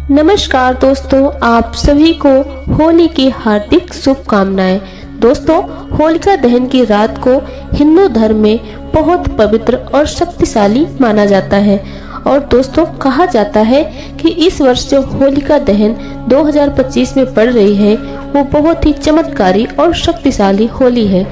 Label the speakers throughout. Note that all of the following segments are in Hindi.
Speaker 1: नमस्कार दोस्तों, आप सभी को होली की हार्दिक शुभकामनाएं। दोस्तों, होलिका दहन की रात को हिंदू धर्म में बहुत पवित्र और शक्तिशाली माना जाता है। और दोस्तों, कहा जाता है कि इस वर्ष जो होलिका दहन 2025 में पड़ रही है वो बहुत ही चमत्कारी और शक्तिशाली होली है।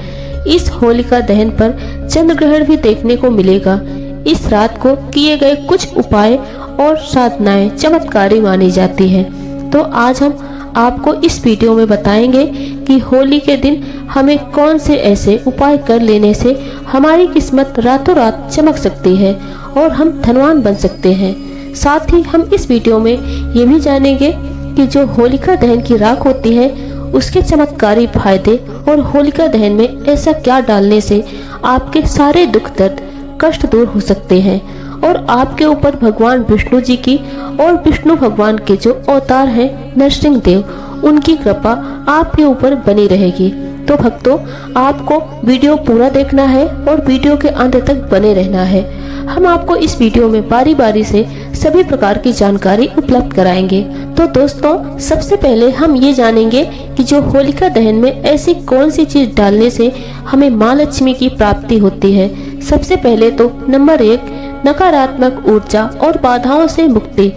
Speaker 1: इस होलिका दहन पर चंद्र ग्रहण भी देखने को मिलेगा। इस रात को किए गए कुछ उपाय और साधनाएं चमत्कारी मानी जाती है। तो आज हम आपको इस वीडियो में बताएंगे कि होली के दिन हमें कौन से ऐसे उपाय कर लेने से हमारी किस्मत रातों रात चमक सकती है और हम धनवान बन सकते हैं। साथ ही हम इस वीडियो में ये भी जानेंगे कि जो होलिका दहन की राख होती है उसके चमत्कारी फायदे और होलिका दहन में ऐसा क्या डालने से आपके सारे दुख दर्द कष्ट दूर हो सकते हैं और आपके ऊपर भगवान विष्णु जी की और विष्णु भगवान के जो अवतार हैं नरसिंह देव, उनकी कृपा आपके ऊपर बनी रहेगी। तो भक्तों, आपको वीडियो पूरा देखना है और वीडियो के अंत तक बने रहना है। हम आपको इस वीडियो में बारी बारी से सभी प्रकार की जानकारी उपलब्ध कराएंगे। तो दोस्तों, सबसे पहले हम ये जानेंगे कि जो होलिका दहन में ऐसी कौन सी चीज डालने से हमें माँ लक्ष्मी की प्राप्ति होती है। सबसे पहले तो नंबर 1, नकारात्मक ऊर्जा और बाधाओं से मुक्ति।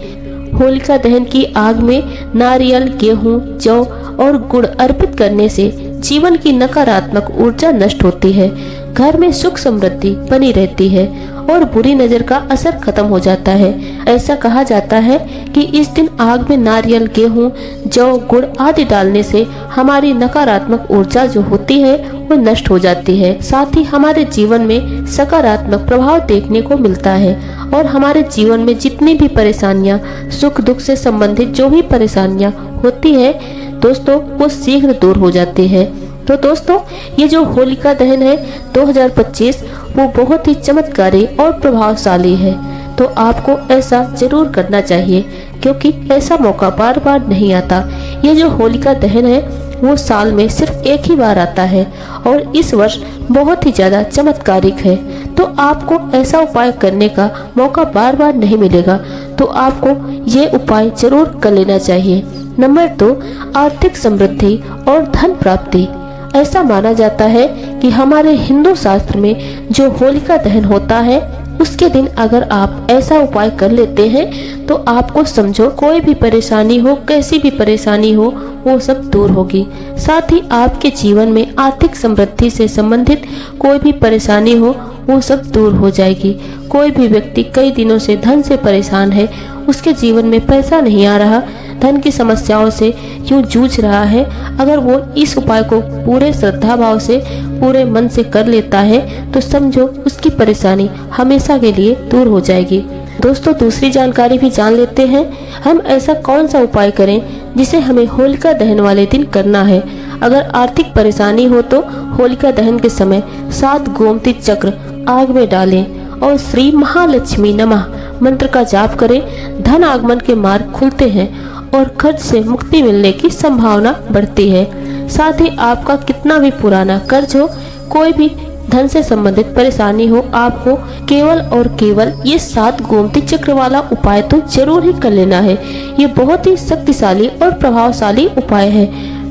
Speaker 1: होलिका दहन की आग में नारियल, गेहूं, जौ और गुड़ अर्पित करने से जीवन की नकारात्मक ऊर्जा नष्ट होती है, घर में सुख समृद्धि बनी रहती है और बुरी नजर का असर खत्म हो जाता है। ऐसा कहा जाता है कि इस दिन आग में नारियल, गेहूं, जौ, गुड़ आदि डालने से हमारी नकारात्मक ऊर्जा जो होती है वो नष्ट हो जाती है। साथ ही हमारे जीवन में सकारात्मक प्रभाव देखने को मिलता है और हमारे जीवन में जितनी भी परेशानियां, सुख दुख से संबंधित जो भी परेशानियां होती है दोस्तों, वो शीघ्र दूर हो जाती है। तो दोस्तों, ये जो होलिका दहन है 2025 वो बहुत ही चमत्कारी और प्रभावशाली है। तो आपको ऐसा जरूर करना चाहिए क्योंकि ऐसा मौका बार बार नहीं आता। ये जो होलिका दहन है वो साल में सिर्फ एक ही बार आता है और इस वर्ष बहुत ही ज्यादा चमत्कारिक है। तो आपको ऐसा उपाय करने का मौका बार बार नहीं मिलेगा, तो आपको ये उपाय जरूर कर लेना चाहिए। नंबर 2, आर्थिक समृद्धि और धन प्राप्ति। ऐसा माना जाता है कि हमारे हिंदू शास्त्र में जो होलिका दहन होता है उसके दिन अगर आप ऐसा उपाय कर लेते हैं तो आपको समझो कोई भी परेशानी हो, कैसी भी परेशानी हो, वो सब दूर होगी। साथ ही आपके जीवन में आर्थिक समृद्धि से संबंधित कोई भी परेशानी हो वो सब दूर हो जाएगी। कोई भी व्यक्ति कई दिनों से धन से परेशान है, उसके जीवन में पैसा नहीं आ रहा, धन की समस्याओं से यूं जूझ रहा है, अगर वो इस उपाय को पूरे श्रद्धा भाव से पूरे मन से कर लेता है तो समझो उसकी परेशानी हमेशा के लिए दूर हो जाएगी। दोस्तों, दूसरी जानकारी भी जान लेते हैं। हम ऐसा कौन सा उपाय करें जिसे हमें होलिका दहन वाले दिन करना है। अगर आर्थिक परेशानी हो तो होलिका दहन के समय 7 गोमती चक्र आग में डालें और श्री महालक्ष्मी नमः मंत्र का जाप करें। धन आगमन के मार्ग खुलते हैं और कर्ज से मुक्ति मिलने की संभावना बढ़ती है। साथ ही आपका कितना भी पुराना कर्ज हो, कोई भी धन से संबंधित परेशानी हो, आपको केवल और केवल ये 7 गोमती चक्र वाला उपाय तो जरूर ही कर लेना है। ये बहुत ही शक्तिशाली और प्रभावशाली उपाय है।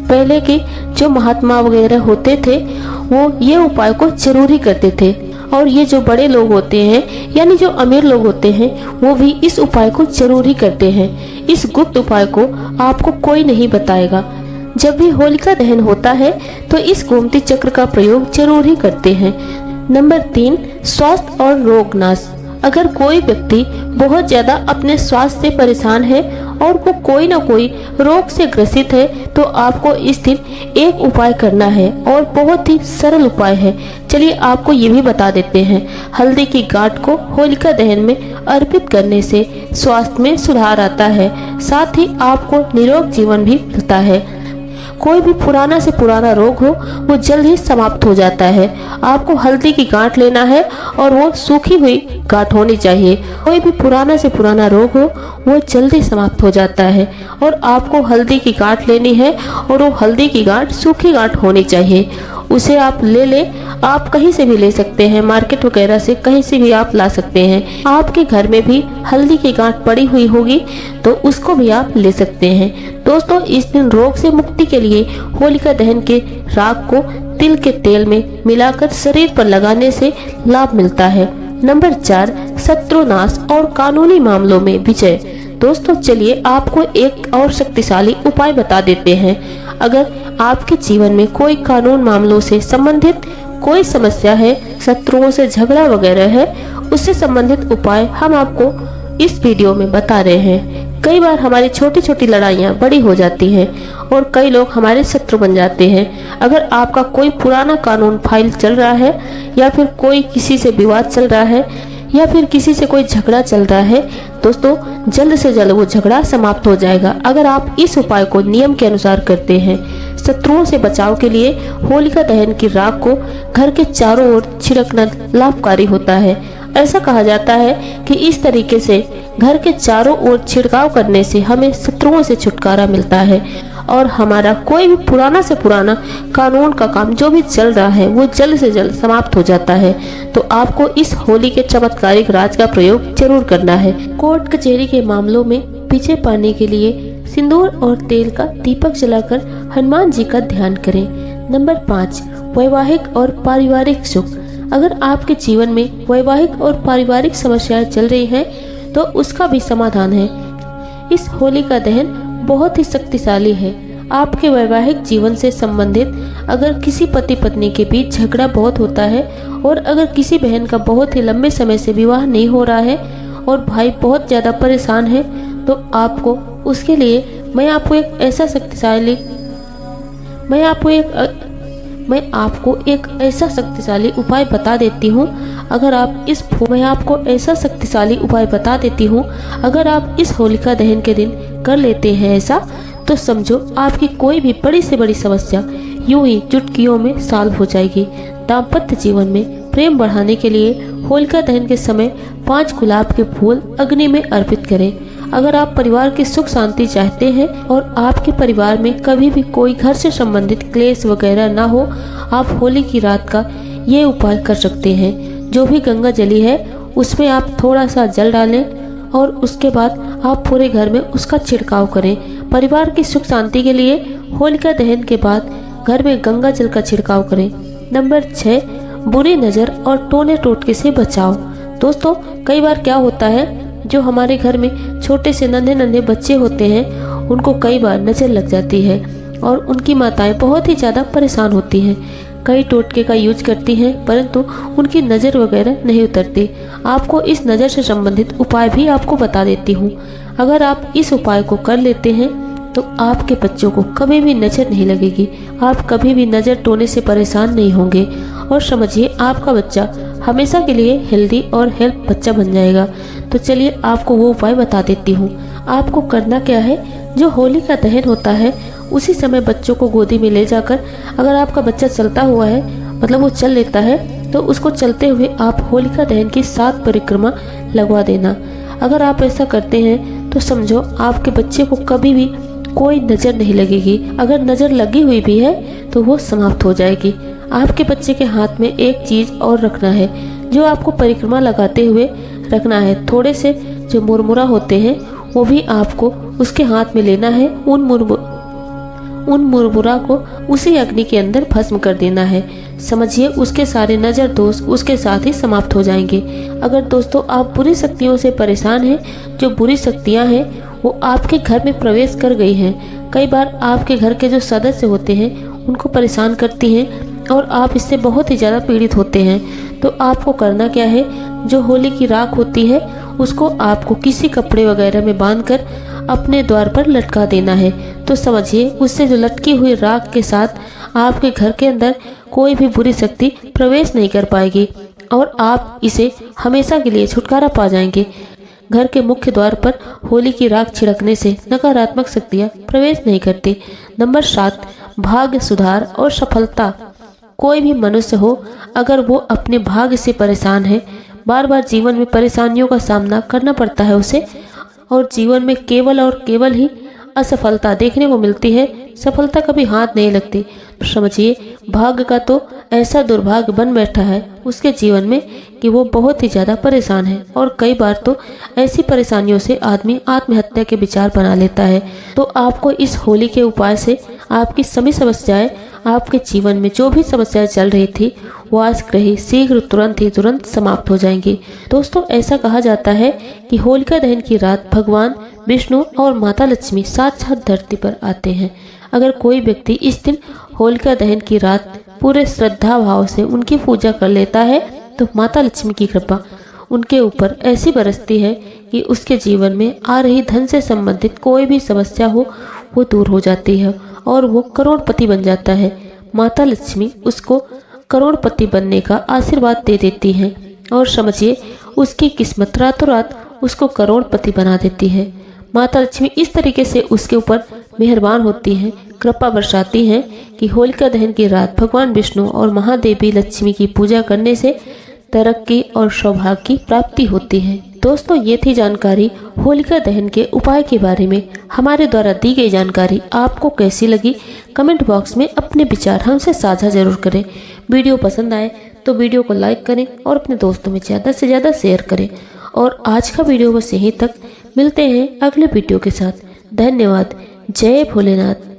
Speaker 1: पहले के जो महात्मा वगैरह होते थे वो ये उपाय को जरूर ही करते थे और ये जो बड़े लोग होते हैं यानी जो अमीर लोग होते हैं वो भी इस उपाय को जरूर ही करते हैं। इस गुप्त उपाय को आपको कोई नहीं बताएगा। जब भी होलिका दहन होता है तो इस गोमती चक्र का प्रयोग जरूर ही करते हैं। नंबर 3, स्वास्थ्य और रोग नाश। अगर कोई व्यक्ति बहुत ज्यादा अपने स्वास्थ्य से परेशान है और वो कोई ना कोई रोग से ग्रसित है तो आपको इस दिन एक उपाय करना है और बहुत ही सरल उपाय है। चलिए आपको ये भी बता देते हैं। हल्दी की गांठ को होलिका दहन में अर्पित करने से स्वास्थ्य में सुधार आता है, साथ ही आपको निरोग जीवन भी मिलता है। कोई भी पुराना से पुराना रोग हो वो जल्द ही समाप्त हो जाता है। आपको हल्दी की गांठ लेना है और वो सूखी हुई गांठ होनी चाहिए। कोई भी पुराना से पुराना रोग हो वो जल्दी समाप्त हो जाता है और आपको हल्दी की गांठ लेनी है और वो हल्दी की गांठ सूखी गांठ होनी चाहिए उसे आप ले ले। आप कहीं से भी ले सकते हैं, मार्केट वगैरह से कहीं से भी आप ला सकते हैं। आपके घर में भी हल्दी की गांठ पड़ी हुई होगी तो उसको भी आप ले सकते हैं। दोस्तों, इस दिन रोग से मुक्ति के लिए होलिका दहन के राख को तिल के तेल में मिलाकर शरीर पर लगाने से लाभ मिलता है। नंबर 4, शत्रुनाश और कानूनी मामलों में विजय। दोस्तों, चलिए आपको एक और शक्तिशाली उपाय बता देते हैं। अगर आपके जीवन में कोई कानून मामलों से संबंधित कोई समस्या है, शत्रुओं से झगड़ा वगैरह है, उससे संबंधित उपाय हम आपको इस वीडियो में बता रहे हैं। कई बार हमारी छोटी छोटी लड़ाइयाँ बड़ी हो जाती हैं और कई लोग हमारे शत्रु बन जाते हैं। अगर आपका कोई पुराना कानून फाइल चल रहा है या फिर कोई किसी से विवाद चल रहा है या फिर किसी से कोई झगड़ा चल रहा है, दोस्तों जल्द से जल्द वो झगड़ा समाप्त हो जाएगा अगर आप इस उपाय को नियम के अनुसार करते हैं। शत्रुओं से बचाव के लिए होलिका दहन की राख को घर के चारों ओर छिड़कना लाभकारी होता है। ऐसा कहा जाता है कि इस तरीके से घर के चारों ओर छिड़काव करने से हमें शत्रुओं से छुटकारा मिलता है और हमारा कोई भी पुराना से पुराना कानून का काम जो भी चल रहा है वो जल्द से जल्द समाप्त हो जाता है। तो आपको इस होली के चमत्कारिक राज का प्रयोग जरूर करना है। कोर्ट कचहरी के मामलों में विजय पाने के लिए सिंदूर और तेल का दीपक जलाकर हनुमान जी का ध्यान करें। नंबर 5, वैवाहिक और पारिवारिक सुख। अगर आपके जीवन में वैवाहिक और पारिवारिक समस्याएं चल रही हैं तो उसका भी समाधान है। इस होली का दहन बहुत ही शक्तिशाली है। आपके वैवाहिक जीवन से संबंधित अगर किसी पति पत्नी के बीच झगड़ा बहुत होता है और अगर किसी बहन का बहुत ही लंबे समय से विवाह नहीं हो रहा है और भाई बहुत ज़्यादा परेशान है, तो आपको उसके लिए मैं आपको एक ऐसा शक्तिशाली उपाय बता देती हूँ। अगर आप इस होलिका दहन के दिन कर लेते हैं ऐसा, तो समझो आपकी कोई भी बड़ी से बड़ी समस्या यूं ही चुटकियों में सॉल्व हो जाएगी। दाम्पत्य जीवन में प्रेम बढ़ाने के लिए होलिका दहन के समय 5 गुलाब के फूल अग्नि में अर्पित करें। अगर आप परिवार की सुख शांति चाहते हैं और आपके परिवार में कभी भी कोई घर से संबंधित क्लेश वगैरह ना हो, आप होली की रात का ये उपाय कर सकते हैं। जो भी गंगा जली है उसमें आप थोड़ा सा जल डालें और उसके बाद आप पूरे घर में उसका छिड़काव करें। परिवार की सुख शांति के लिए होलिका दहन के बाद घर में गंगा जल का छिड़काव करें। नंबर 6, बुरी नज़र और टोने टोटके से बचाव। दोस्तों, कई बार क्या होता है, जो हमारे घर में छोटे से नन्हे नन्हे बच्चे होते हैं उनको कई बार नज़र लग जाती है और उनकी माताएं बहुत ही ज़्यादा परेशान होती हैं। कई टोटके का यूज करती हैं परंतु उनकी नज़र वगैरह नहीं उतरती। आपको इस नज़र से संबंधित उपाय भी आपको बता देती हूँ। अगर आप इस उपाय को कर लेते हैं तो आपके बच्चों को कभी भी नज़र नहीं लगेगी, आप कभी भी नज़र टोने से परेशान नहीं होंगे और समझिए आपका बच्चा हमेशा के लिए हेल्दी और हेल्प बच्चा बन जाएगा। तो चलिए आपको वो उपाय बता देती हूँ। आपको करना क्या है, जो होली का दहन होता है उसी समय बच्चों को गोदी में ले जाकर, अगर आपका बच्चा चलता हुआ है मतलब वो चल लेता है, तो उसको चलते हुए आप होलिका दहन की 7 परिक्रमा लगवा देना। अगर आप ऐसा करते हैं तो समझो आपके बच्चे को कभी भी कोई नज़र नहीं लगेगी। अगर नज़र लगी हुई भी है तो वो समाप्त हो जाएगी। आपके बच्चे के हाथ में एक चीज़ और रखना है जो आपको परिक्रमा लगाते हुए रखना है। थोड़े से जो मुरमुरा होते हैं वो भी आपको उसके हाथ में लेना है। उन मुरमुरा को उसी अग्नि के अंदर भस्म कर देना है। समझिए उसके सारे नज़र दोष उसके साथ ही समाप्त हो जाएंगे। अगर दोस्तों आप बुरी शक्तियों से परेशान हैं, जो बुरी शक्तियां हैं वो आपके घर में प्रवेश कर गई हैं, कई बार आपके घर के जो सदस्य होते हैं उनको परेशान करती हैं और आप इससे बहुत ही ज़्यादा पीड़ित होते हैं, तो आपको करना क्या है, जो होली की राख होती है उसको आपको किसी कपड़े वगैरह में बांधकर अपने द्वार पर लटका देना है। तो समझिए उससे जो लटकी हुई राख के साथ आपके घर के अंदर कोई भी बुरी शक्ति प्रवेश नहीं कर पाएगी और आप इसे हमेशा के लिए छुटकारा पा जाएंगे। घर के मुख्य द्वार पर होली की राख छिड़कने से नकारात्मक शक्तियाँ प्रवेश नहीं करती। नंबर 7, भाग्य सुधार और सफलता। कोई भी मनुष्य हो, अगर वो अपने भाग्य से परेशान है, बार बार जीवन में परेशानियों का सामना करना पड़ता है उसे, और जीवन में केवल और केवल ही असफलता देखने को मिलती है, सफलता कभी हाथ नहीं लगती। तो समझिए भाग्य का तो ऐसा दुर्भाग्य बन बैठा है उसके जीवन में कि वो बहुत ही ज़्यादा परेशान है और कई बार तो ऐसी परेशानियों से आदमी आत्महत्या के विचार बना लेता है। तो आपको इस होली के उपाय से आपकी सभी समस्याएं, आपके जीवन में जो भी समस्याएं चल रही थी वो आज रही शीघ्र तुरंत समाप्त हो जाएंगी। दोस्तों ऐसा कहा जाता है कि होलिका दहन की रात भगवान विष्णु और माता लक्ष्मी साक्षात धरती पर आते हैं। अगर कोई व्यक्ति इस दिन होलिका दहन की रात पूरे श्रद्धा भाव से उनकी पूजा कर लेता है तो माता लक्ष्मी की कृपा उनके ऊपर ऐसी बरसती है कि उसके जीवन में आ रही धन से संबंधित कोई भी समस्या हो वो दूर हो जाती है और वो करोड़पति बन जाता है। माता लक्ष्मी उसको करोड़पति बनने का आशीर्वाद दे देती हैं और समझिए उसकी किस्मत रातों रात उसको करोड़पति बना देती है। माता लक्ष्मी इस तरीके से उसके ऊपर मेहरबान होती हैं, कृपा बरसाती हैं कि होलिका दहन की रात भगवान विष्णु और महादेवी लक्ष्मी की पूजा करने से तरक्की और सौभाग्य की प्राप्ति होती है। दोस्तों ये थी जानकारी होलिका दहन के उपाय के बारे में। हमारे द्वारा दी गई जानकारी आपको कैसी लगी कमेंट बॉक्स में अपने विचार हमसे साझा जरूर करें। वीडियो पसंद आए तो वीडियो को लाइक करें और अपने दोस्तों में ज़्यादा से ज़्यादा शेयर करें। और आज का वीडियो बस यहीं तक, मिलते हैं अगले वीडियो के साथ। धन्यवाद। जय भोलेनाथ।